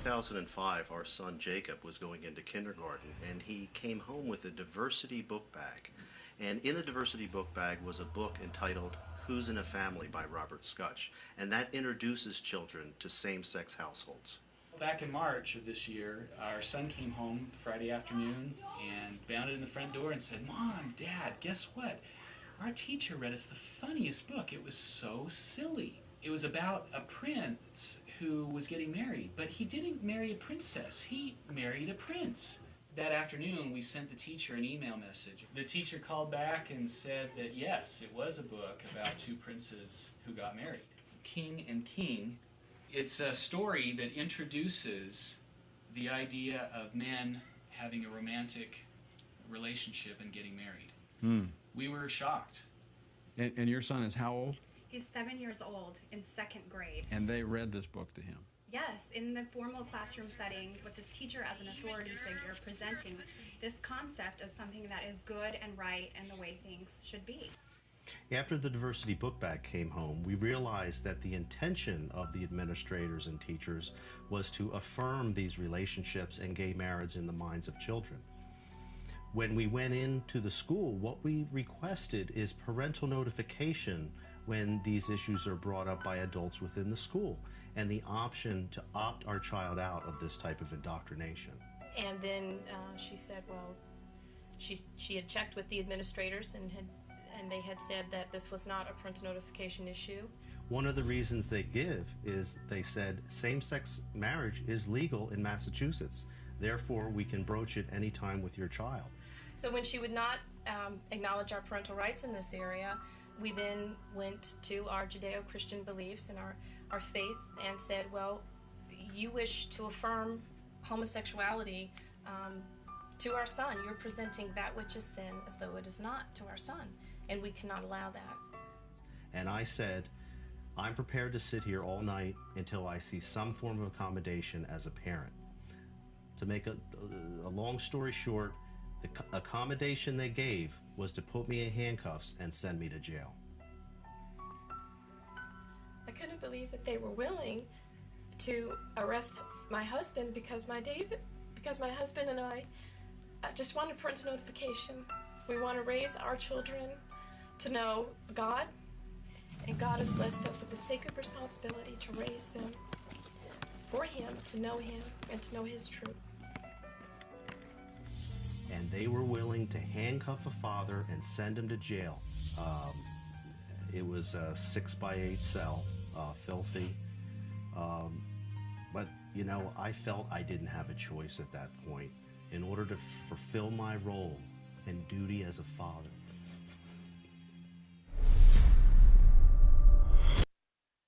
2005, our son Jacob was going into kindergarten, and he came home with a diversity book bag. And in the diversity book bag was a book entitled Who's in a Family by Robert Scutch, and that introduces children to same-sex households. Back in March of this year, our son came home Friday afternoon and bounded in the front door and said, "Mom, Dad, guess what? Our teacher read us the funniest book. It was so silly. It was about a prince who was getting married, but he didn't marry a princess. He married a prince." That afternoon, we sent the teacher an email message. The teacher called back and said that yes, it was a book about two princes who got married. King and King. It's a story that introduces the idea of men having a romantic relationship and getting married. We were shocked. And your son is how old? He's 7 years old, in second grade. And they read this book to him? Yes, in the formal classroom setting, with his teacher as an authority figure presenting this concept as something that is good and right and the way things should be. After the diversity book bag came home, we realized that the intention of the administrators and teachers was to affirm these relationships and gay marriage in the minds of children. When we went into the school, what we requested is parental notification when these issues are brought up by adults within the school, and the option to opt our child out of this type of indoctrination. And then she said, well, she had checked with the administrators and they had said that this was not a parental notification issue. One of the reasons they give is they said same-sex marriage is legal in Massachusetts. Therefore, we can broach it anytime with your child. So when she would not acknowledge our parental rights in this area, we then went to our Judeo-Christian beliefs and our faith and said, well, you wish to affirm homosexuality to our son. You're presenting that which is sin as though it is not to our son, and we cannot allow that. And I said, I'm prepared to sit here all night until I see some form of accommodation as a parent. To make a long story short, the accommodation they gave was to put me in handcuffs and send me to jail. I couldn't believe that they were willing to arrest my husband because my husband and I just wanted parental notification. We want to raise our children to know God, and God has blessed us with the sacred responsibility to raise them for Him, to know Him, and to know His truth. And they were willing to handcuff a father and send him to jail. It was a 6x8 cell, filthy. But, you know, I felt I didn't have a choice at that point. In order to fulfill my role and duty as a father,